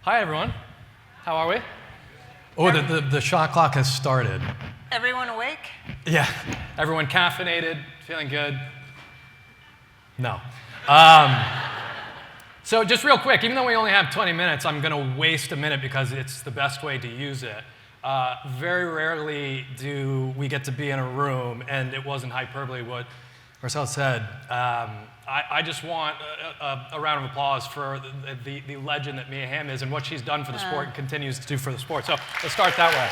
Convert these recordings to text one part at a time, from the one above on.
Hi, everyone. How are we? Oh, the shot clock has started. Everyone awake? Yeah. Everyone caffeinated, feeling good? No. So just real quick, even though we only have 20 minutes, I'm going to waste a minute because it's the best way to use it. Very rarely do we get to be in a room, and it wasn't hyperbole what Marcel said. I just want a round of applause for the legend that Mia Hamm is and what she's done for the sport and continues to do for the sport. So let's start that way.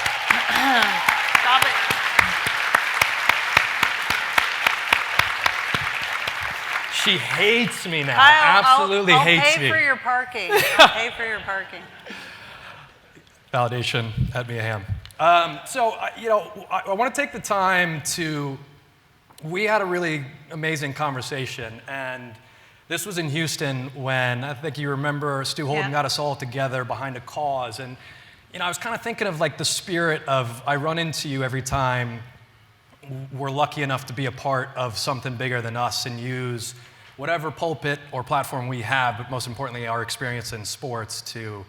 Stop it. She hates me now. Absolutely hates me. me. I'll pay for your parking. I'll pay for your parking. Validation at Mia Hamm. I want to take the time to. We had a really amazing conversation, and this was in Houston when I think you remember Stu Holden got us all together behind a cause. And I was kind of thinking of like the spirit of I run into you every time we're lucky enough to be a part of something bigger than us and use whatever pulpit or platform we have, but most importantly our experience in sports to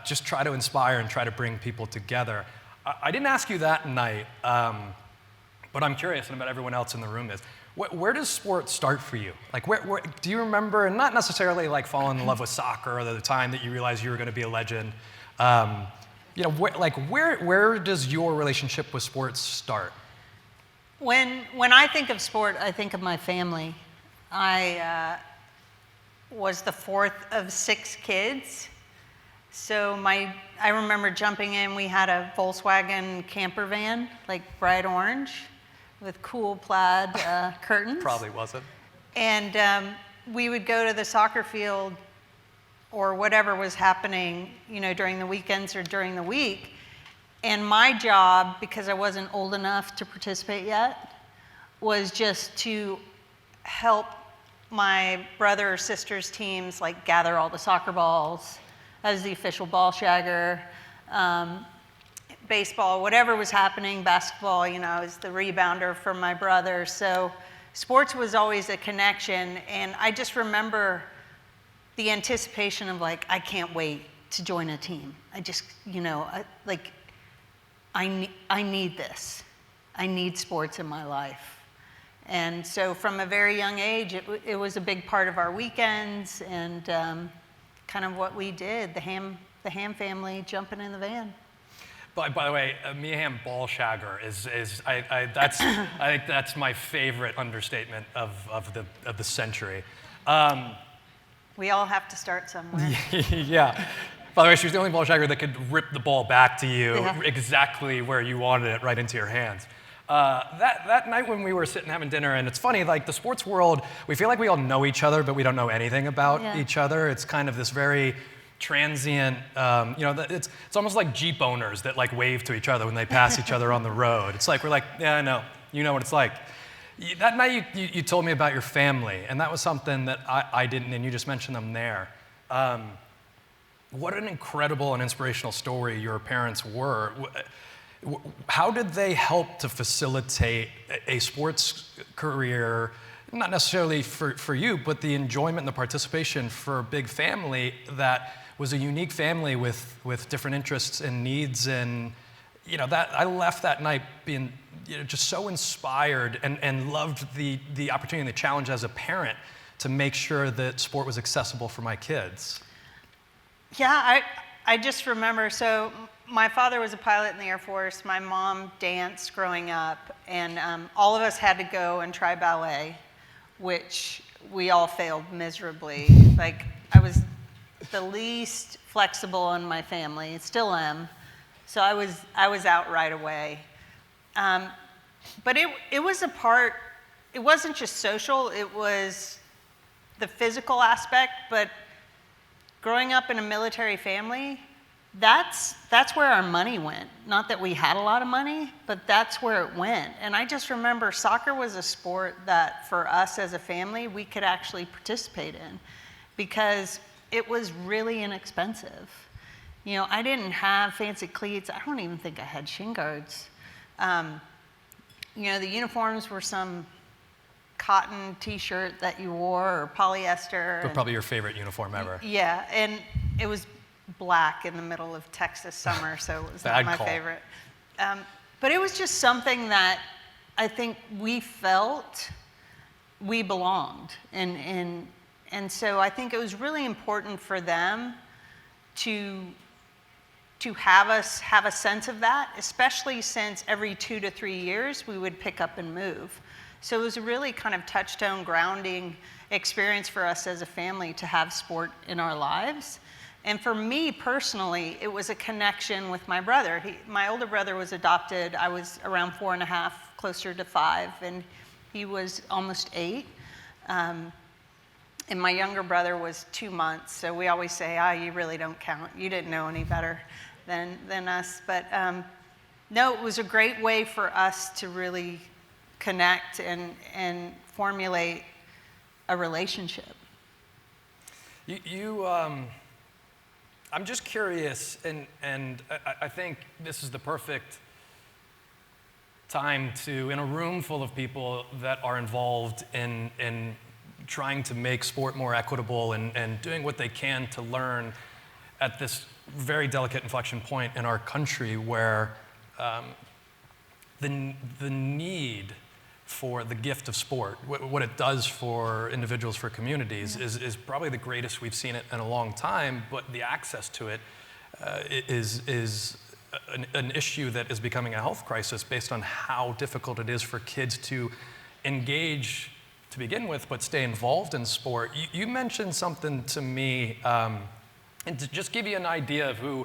just try to inspire and try to bring people together. I didn't ask you that night. But I'm curious, and I bet everyone else in the room is. Where does sports start for you? Like, where do you remember, and not necessarily like falling in love with soccer or the time that you realized you were going to be a legend? Where does your relationship with sports start? When I think of sport, I think of my family. I was the fourth of 6 kids. So I remember jumping in, we had a Volkswagen camper van, like bright orange, with cool plaid curtains. Probably wasn't. And we would go to the soccer field or whatever was happening, during the weekends or during the week. And my job, because I wasn't old enough to participate yet, was just to help my brother or sister's teams, like gather all the soccer balls. I was the official ball shagger. Baseball, whatever was happening, basketball, I was the rebounder for my brother. So sports was always a connection. And I just remember the anticipation of like, I can't wait to join a team. I just, I need this. I need sports in my life. And so from a very young age, it was a big part of our weekends and kind of what we did, the Hamm family jumping in the van. By the way, Mia Hamm ball shagger I think that's my favorite understatement of the century. We all have to start somewhere. Yeah. By the way, she was the only ball shagger that could rip the ball back to you exactly where you wanted it, right into your hands. That night when we were sitting having dinner, and it's funny, like the sports world, we feel like we all know each other, but we don't know anything about each other. It's kind of this very transient, it's almost like Jeep owners that like wave to each other when they pass each other on the road. It's like, we're like, yeah, I know, you know what it's like. That night you told me about your family, and that was something that I didn't, and you just mentioned them there. What an incredible and inspirational story your parents were. How did they help to facilitate a sports career, not necessarily for you, but the enjoyment and the participation for a big family that was a unique family with different interests and needs? And that I left that night being just so inspired and loved the opportunity and the challenge as a parent to make sure that sport was accessible for my kids. Yeah, I just remember, so my father was a pilot in the Air Force. My mom danced growing up, and all of us had to go and try ballet, which we all failed miserably. Like, I was the least flexible in my family, still am. So I was out right away. But it was a part, it wasn't just social, it was the physical aspect, but growing up in a military family, that's where our money went. Not that we had a lot of money, but that's where it went. And I just remember soccer was a sport that for us as a family, we could actually participate in because it was really inexpensive. I didn't have fancy cleats. I don't even think I had shin guards. The uniforms were some cotton t-shirt that you wore or polyester. But probably your favorite uniform ever. Yeah, and it was black in the middle of Texas summer, so it was not Bad my call. favorite. But it was just something that I think we felt we belonged. And so I think it was really important for them to have us have a sense of that, especially since every 2 to 3 years we would pick up and move. So it was a really kind of touchstone grounding experience for us as a family to have sport in our lives. And for me personally, it was a connection with my brother. My older brother was adopted. I was around 4.5, closer to 5, and he was almost 8. And my younger brother was 2 months, so we always say, you really don't count. You didn't know any better than us. But no, it was a great way for us to really connect and formulate a relationship. I'm just curious, and I think this is the perfect time to, in a room full of people that are involved in trying to make sport more equitable and doing what they can to learn at this very delicate inflection point in our country where the need for the gift of sport, what it does for individuals, for communities, is probably the greatest we've seen it in a long time, but the access to it is an issue that is becoming a health crisis based on how difficult it is for kids to engage to begin with, but stay involved in sport. You mentioned something to me, and to just give you an idea of who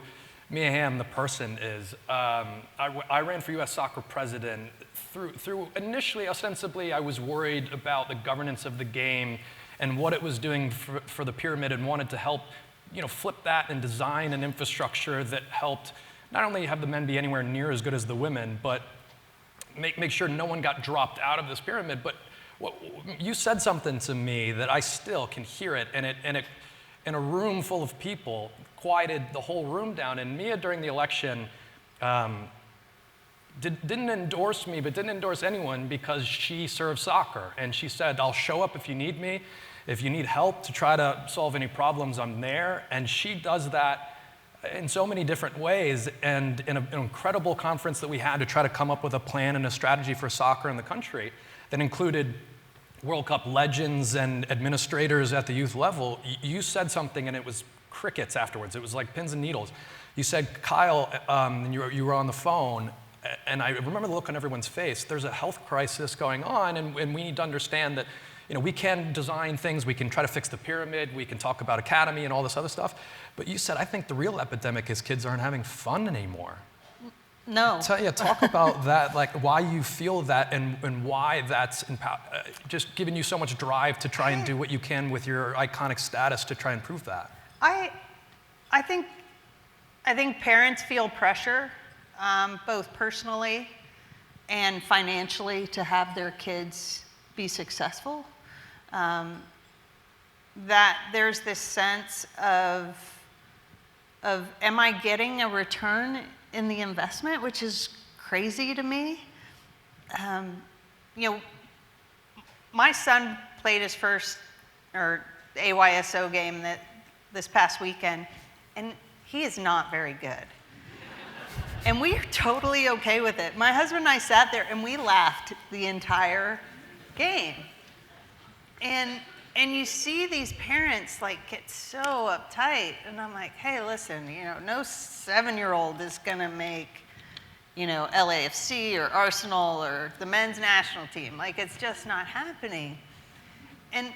Mia Hamm, the person, is. I ran for U.S. soccer president. Through initially, ostensibly, I was worried about the governance of the game and what it was doing for the pyramid, and wanted to help, flip that and design an infrastructure that helped not only have the men be anywhere near as good as the women, but make sure no one got dropped out of this pyramid. But you said something to me that I still can hear it, and it in a room full of people quieted the whole room down. And Mia, during the election, didn't endorse me, but didn't endorse anyone because she served soccer. And she said, I'll show up if you need me. If you need help to try to solve any problems, I'm there. And she does that in so many different ways. And in an incredible conference that we had to try to come up with a plan and a strategy for soccer in the country that included World Cup legends and administrators at the youth level, you said something and it was crickets afterwards. It was like pins and needles. You said, Kyle, and you were on the phone, and I remember the look on everyone's face. There's a health crisis going on, and we need to understand that we can design things, we can try to fix the pyramid, we can talk about academy and all this other stuff. But you said, I think the real epidemic is kids aren't having fun anymore. No. Talk about that, like why you feel that and why that's just giving you so much drive to try and do what you can with your iconic status to try and prove that. I think parents feel pressure, both personally and financially, to have their kids be successful. That there's this sense of am I getting a return in the investment, which is crazy to me. My son played his first AYSO game this past weekend, and he is not very good. And we are totally okay with it. My husband and I sat there and we laughed the entire game. And you see these parents get so uptight, and I'm like, hey, listen, no 7-year-old is gonna make, LAFC or Arsenal or the men's national team. It's just not happening. And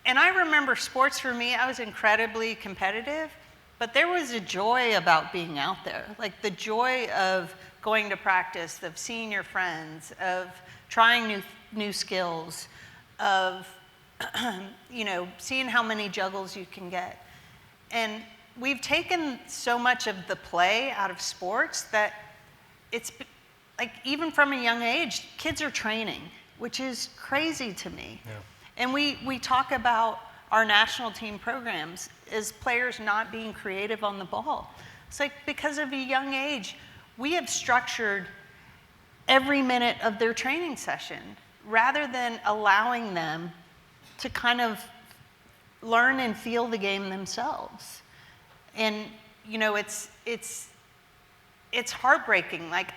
I remember sports for me, I was incredibly competitive, but there was a joy about being out there. The joy of going to practice, of seeing your friends, of trying new skills, of seeing how many juggles you can get. And we've taken so much of the play out of sports that it's even from a young age, kids are training, which is crazy to me. Yeah. And we talk about our national team programs as players not being creative on the ball. It's because of a young age, we have structured every minute of their training session rather than allowing them to kind of learn and feel the game themselves. And you know, it's heartbreaking, like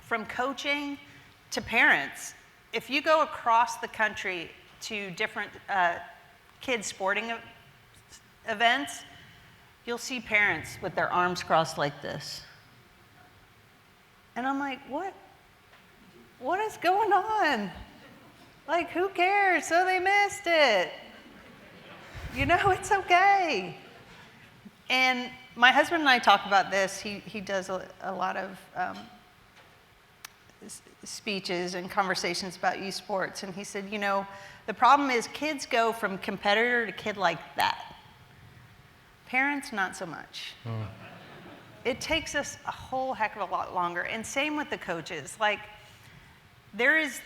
from coaching to parents. If you go across the country to different kids' sporting events, you'll see parents with their arms crossed like this. And I'm like, what is going on? Like, who cares? So they missed it. You know, it's okay. And my husband and I talk about this. He does a lot of speeches and conversations about youth sports. And he said, you know, the problem is kids go from competitor to kid like that. Parents, not so much. It takes us a whole heck of a lot longer. And same with the coaches. Like, there is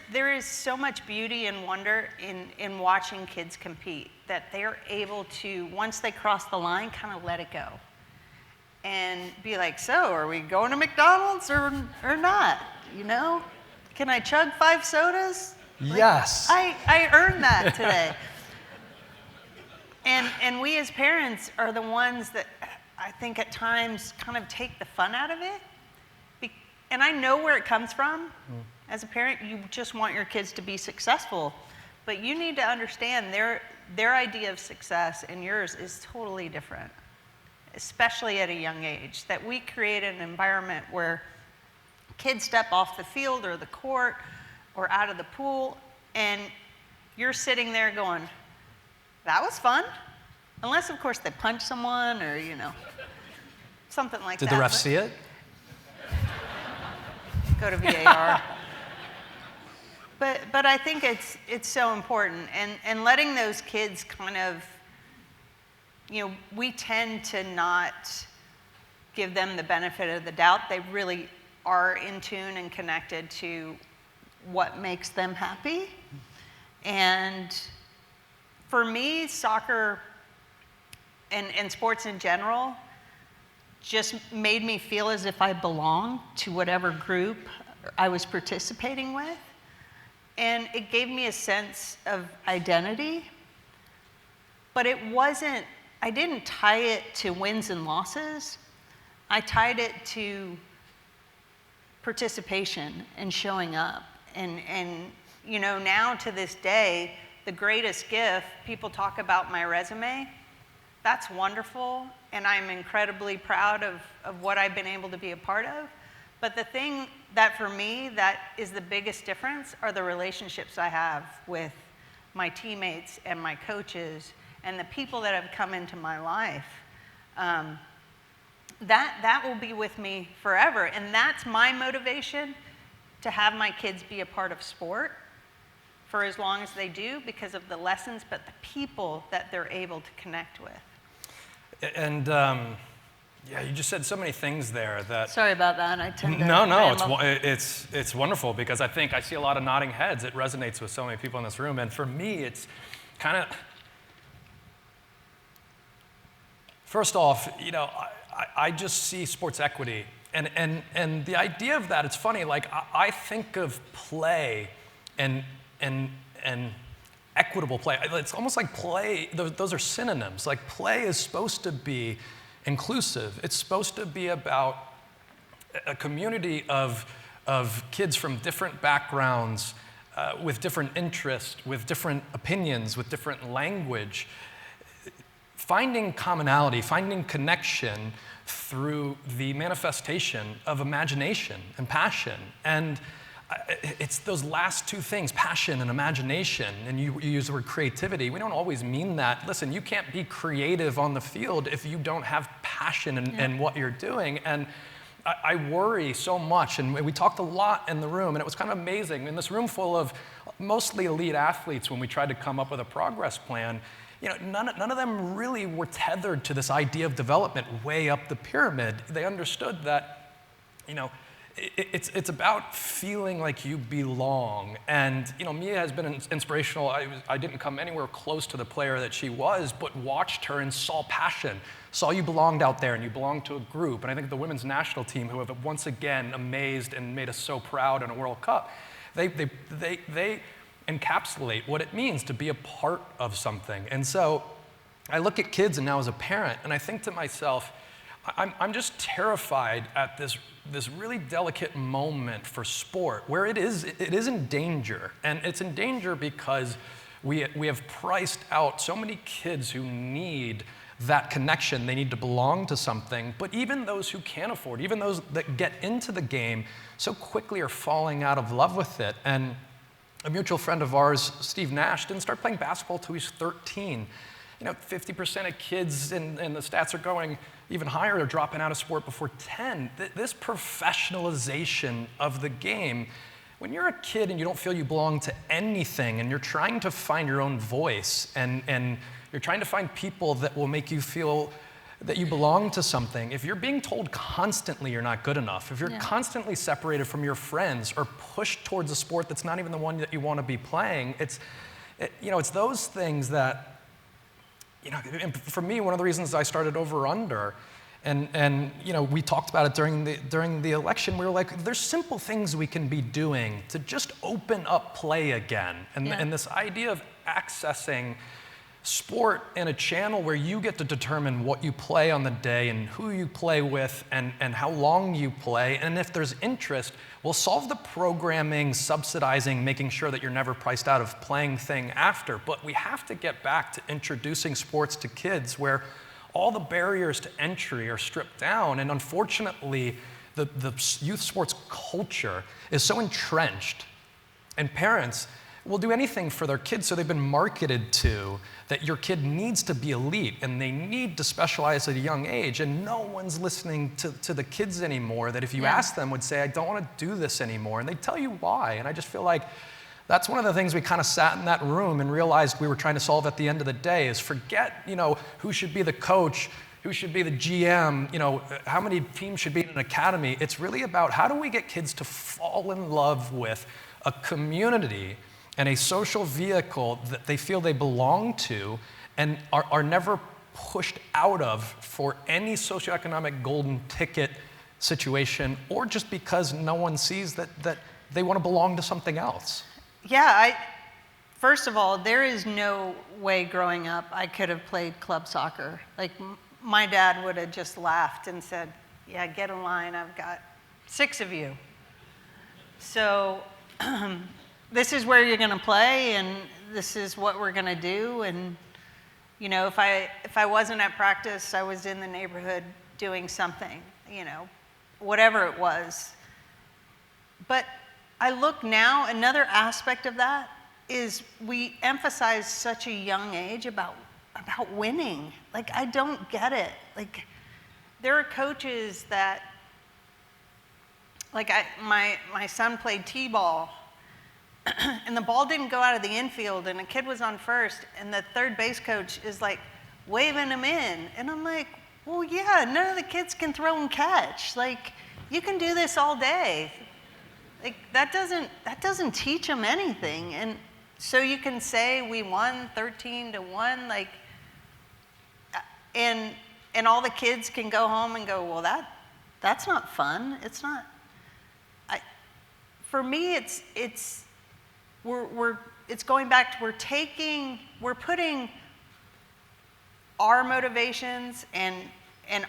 so much beauty and wonder in watching kids compete, that they're able to, once they cross the line, kind of let it go. And be like, so are we going to McDonald's or not? You know? Can I chug 5 sodas? Yes. Like, I earned that today. And we as parents are the ones that I think at times kind of take the fun out of it. And I know where it comes from. As a parent, you just want your kids to be successful, but you need to understand their idea of success and yours is totally different, especially at a young age. That we create an environment where kids step off the field or the court or out of the pool, and you're sitting there going, that was fun. Unless, of course, they punch someone or, you know, something like that. Did the ref see it? Go to VAR. But I think it's so important, and letting those kids kind of, you know, we tend to not give them the benefit of the doubt. They really are in tune and connected to what makes them happy. And for me, soccer and sports in general just made me feel as if I belonged to whatever group I was participating with. And it gave me a sense of identity, but I didn't tie it to wins and losses. I tied it to participation and showing up. And you know, now to this day, the greatest gift, people talk about my resume. That's wonderful, and I'm incredibly proud of what I've been able to be a part of. But the thing that for me, that is the biggest difference are the relationships I have with my teammates and my coaches and the people that have come into my life. That will be with me forever. And that's my motivation, to have my kids be a part of sport for as long as they do, because of the lessons, but the people that they're able to connect with. And yeah, you just said so many things there that. Sorry about that. I tend to. No, it's wonderful, because I think I see a lot of nodding heads. It resonates with so many people in this room, and for me, it's kind of. First off, you know, I just see sports equity, and the idea of that. It's funny. Like I think of play, and equitable play. It's almost like play. Those are synonyms. Like play is supposed to be inclusive. It's supposed to be about a community of kids from different backgrounds, with different interests, with different opinions, with different language, finding commonality, finding connection through the manifestation of imagination and passion. And it's those last two things, passion and imagination, and you use the word creativity. We don't always mean that. Listen, you can't be creative on the field if you don't have passion in what you're doing. And I worry so much, and we talked a lot in the room, and it was kind of amazing. In this room full of mostly elite athletes, when we tried to come up with a progress plan, you know, none of them really were tethered to this idea of development way up the pyramid. They understood that, you know, it's about feeling like you belong. And you know, Mia has been inspirational. I didn't come anywhere close to the player that she was, but watched her and saw passion, saw you belonged out there and you belonged to a group. And I think the women's national team, who have once again amazed and made us so proud in a World Cup, they encapsulate what it means to be a part of something. And so I look at kids and now as a parent, and I think to myself, I'm just terrified at this really delicate moment for sport where it is in danger. And it's in danger because we have priced out so many kids who need that connection. They need to belong to something. But even those who can't afford, even those that get into the game so quickly are falling out of love with it. And a mutual friend of ours, Steve Nash, didn't start playing basketball till he was 13. 50% of kids, and the stats are going even higher, are dropping out of sport before 10. This professionalization of the game, when you're a kid and you don't feel you belong to anything, and you're trying to find your own voice, and you're trying to find people that will make you feel that you belong to something, if you're being told constantly you're not good enough, if you're constantly separated from your friends or pushed towards a sport that's not even the one that you want to be playing, it's those things that, and for me, one of the reasons I started Over Under, and we talked about it during the election, we were like, there's simple things we can be doing to just open up play again. And this idea of accessing sport in a channel where you get to determine what you play on the day and who you play with and how long you play. And if there's interest, we'll solve the programming, subsidizing, making sure that you're never priced out of playing thing after. But we have to get back to introducing sports to kids where all the barriers to entry are stripped down. And unfortunately, the youth sports culture is so entrenched. And parents will do anything for their kids, so they've been marketed to that your kid needs to be elite and they need to specialize at a young age, and no one's listening to the kids anymore that if you ask them would say, I don't want to do this anymore, and they tell you why. And I just feel like that's one of the things we kind of sat in that room and realized we were trying to solve at the end of the day is forget, who should be the coach, who should be the GM, how many teams should be in an academy. It's really about how do we get kids to fall in love with a community and a social vehicle that they feel they belong to and are never pushed out of for any socioeconomic golden ticket situation, or just because no one sees that they want to belong to something else. Yeah, first of all, there is no way growing up I could have played club soccer. Like, my dad would have just laughed and said, yeah, get in line, I've got 6 of you. So, this is where you're going to play, and this is what we're going to do. And if I wasn't at practice, I was in the neighborhood doing something, whatever it was. But I look now, another aspect of that is we emphasize such a young age about winning. Like, I don't get it. Like, there are coaches that, like my son played t-ball, and the ball didn't go out of the infield, and a kid was on first, and the third base coach is like waving him in. And I'm like, well, yeah, none of the kids can throw and catch. Like, you can do this all day. Like, that doesn't teach them anything. And so you can say we won 13-1, like, and all the kids can go home and go, well, that's not fun. It's not. For me, it's going back to we're putting our motivations and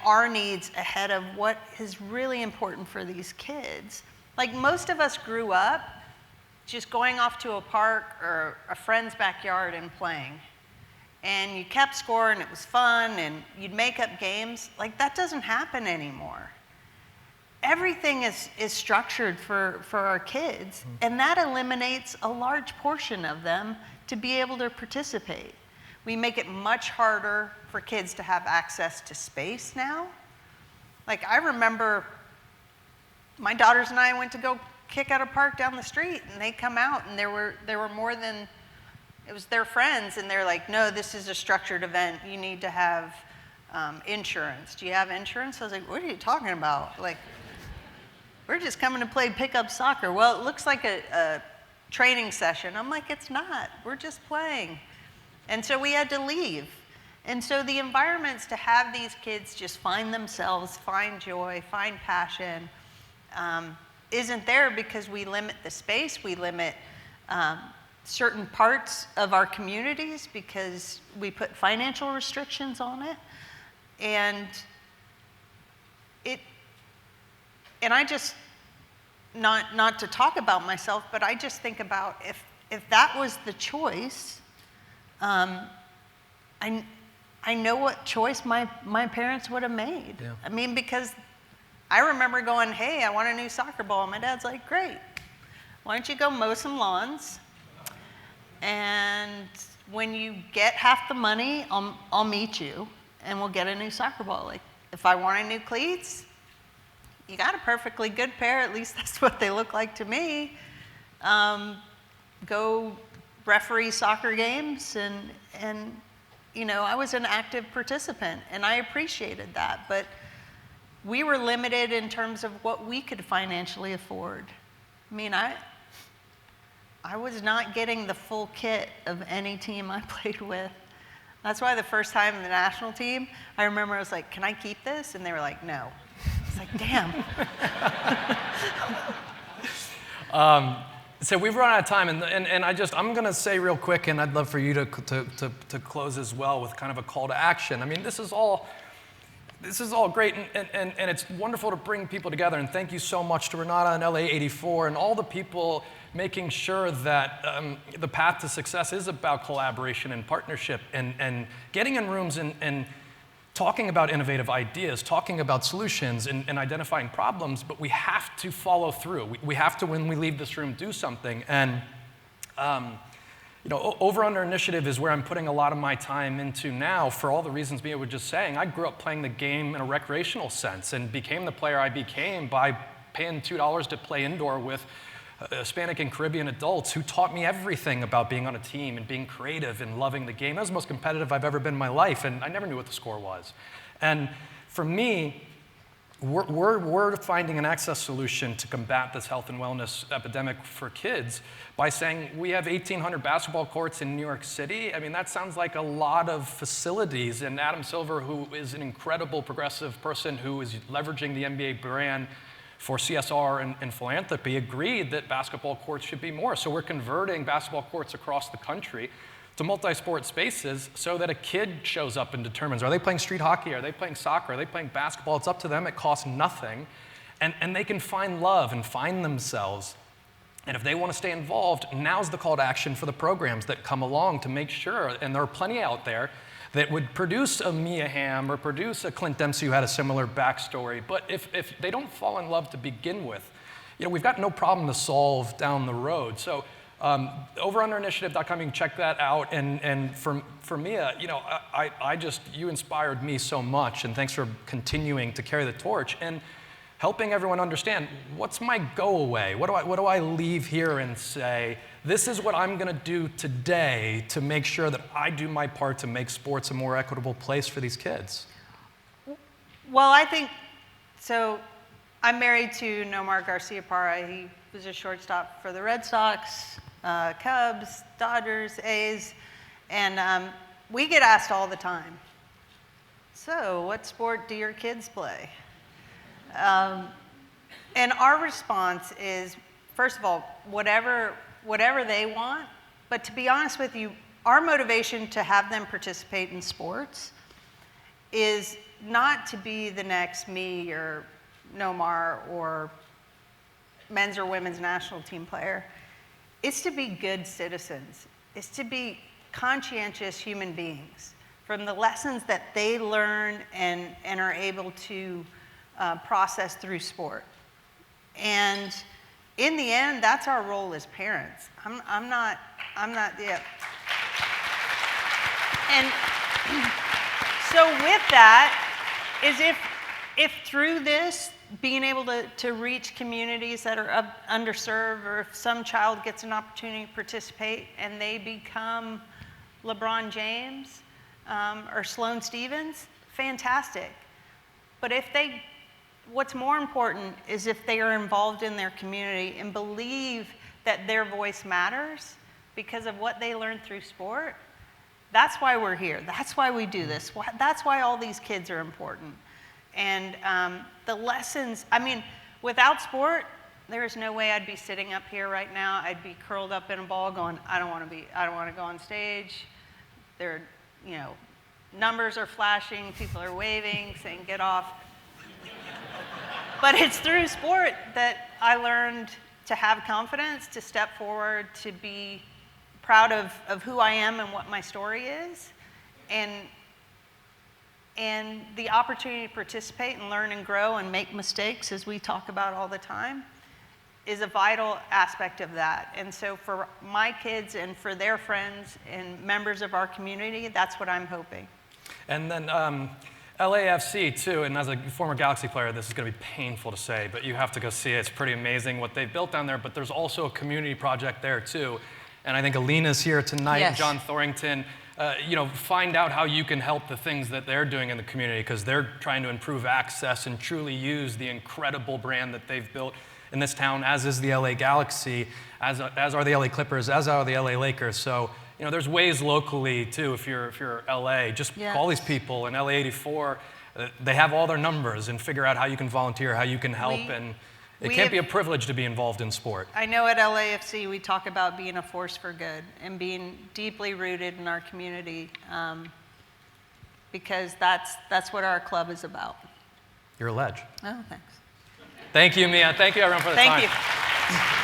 our needs ahead of what is really important for these kids. Like, most of us grew up just going off to a park or a friend's backyard and playing. And you kept score and it was fun and you'd make up games. Like, that doesn't happen anymore. Everything is structured for our kids, and that eliminates a large portion of them to be able to participate. We make it much harder for kids to have access to space now. Like, I remember my daughters and I went to go kick at a park down the street, and they come out, and there were more than, it was their friends, and they're like, no, this is a structured event. You need to have insurance. Do you have insurance? I was like, what are you talking about? Like, we're just coming to play pickup soccer. Well, it looks like a training session. I'm like, it's not. We're just playing. And so we had to leave. And so the environments to have these kids just find themselves, find joy, find passion, isn't there because we limit the space, we limit certain parts of our communities because we put financial restrictions on it. And I just, not to talk about myself, but I just think about if that was the choice, I know what choice my parents would have made. Yeah. I mean, because I remember going, hey, I want a new soccer ball. And my dad's like, great. Why don't you go mow some lawns? And when you get half the money, I'll meet you and we'll get a new soccer ball. Like, if I wanted new cleats, you got a perfectly good pair. At least that's what they look like to me. Go referee soccer games and you know, I was an active participant and I appreciated that. But we were limited in terms of what we could financially afford. I mean, I was not getting the full kit of any team I played with. That's why the first time in the national team, I remember I was like, can I keep this? And they were like, no. It's like, damn. So we've run out of time, and I'm going to say real quick, and I'd love for you to close as well with kind of a call to action. I mean, this is all great, and it's wonderful to bring people together, and thank you so much to Renata and LA84 and all the people making sure that the path to success is about collaboration and partnership and getting in rooms and talking about innovative ideas, talking about solutions and identifying problems, but we have to follow through. We have to, when we leave this room, do something. And you know, over-under initiative is where I'm putting a lot of my time into now for all the reasons Mia was just saying. I grew up playing the game in a recreational sense and became the player I became by paying $2 to play indoor with Hispanic and Caribbean adults who taught me everything about being on a team and being creative and loving the game. That was the most competitive I've ever been in my life, and I never knew what the score was. And for me, we're finding an access solution to combat this health and wellness epidemic for kids by saying we have 1,800 basketball courts in New York City. I mean, that sounds like a lot of facilities. And Adam Silver, who is an incredible progressive person who is leveraging the NBA brand for CSR and philanthropy, agreed that basketball courts should be more. So we're converting basketball courts across the country to multi-sport spaces so that a kid shows up and determines, are they playing street hockey, are they playing soccer, are they playing basketball? It's up to them, it costs nothing. And they can find love and find themselves. And if they want to stay involved, now's the call to action for the programs that come along to make sure, and there are plenty out there, that would produce a Mia Hamm or produce a Clint Dempsey who had a similar backstory. But if they don't fall in love to begin with, you know, we've got no problem to solve down the road. So overunderinitiative.com, you can check that out. And for Mia, you know, you inspired me so much, and thanks for continuing to carry the torch and helping everyone understand what's my go away. What do I leave here and say, this is what I'm going to do today to make sure that I do my part to make sports a more equitable place for these kids? Well, I think, so I'm married to Nomar Garcia-Parra. He was a shortstop for the Red Sox, Cubs, Dodgers, A's, and we get asked all the time, so what sport do your kids play? And our response is, first of all, whatever they want, but to be honest with you, our motivation to have them participate in sports is not to be the next me or Nomar or men's or women's national team player. It's to be good citizens. It's to be conscientious human beings from the lessons that they learn and are able to process through sport. And in the end, that's our role as parents. I'm not, yeah. And so with that is if through this, being able to reach communities that are underserved, or if some child gets an opportunity to participate and they become LeBron James or Sloane Stephens, fantastic. But what's more important is if they are involved in their community and believe that their voice matters because of what they learned through sport. That's why we're here. That's why we do this. That's why all these kids are important. And the lessons, I mean, without sport, there is no way I'd be sitting up here right now. I'd be curled up in a ball going, I don't want to go on stage. There, you know, numbers are flashing, people are waving, saying get off. But it's through sport that I learned to have confidence, to step forward, to be proud of who I am and what my story is. And the opportunity to participate and learn and grow and make mistakes, as we talk about all the time, is a vital aspect of that. And so for my kids and for their friends and members of our community, that's what I'm hoping. And then LAFC too, and as a former Galaxy player, this is going to be painful to say, but you have to go see it. It's pretty amazing what they've built down there, but there's also a community project there too. And I think Alina's here tonight, Yes. and John Thorington. You know, find out how you can help the things that they're doing in the community, because they're trying to improve access and truly use the incredible brand that they've built in this town, as is the LA Galaxy, as are the LA Clippers, as are the LA Lakers. So, you know, there's ways locally too, if you're LA, just Yes. call these people, and LA84, they have all their numbers, and figure out how you can volunteer, how you can help, and it can't be a privilege to be involved in sport. I know at LAFC we talk about being a force for good and being deeply rooted in our community, because that's what our club is about. You're a ledge. Oh, thanks. Thank you, Mia. Thank you, everyone, for the time. Thank you.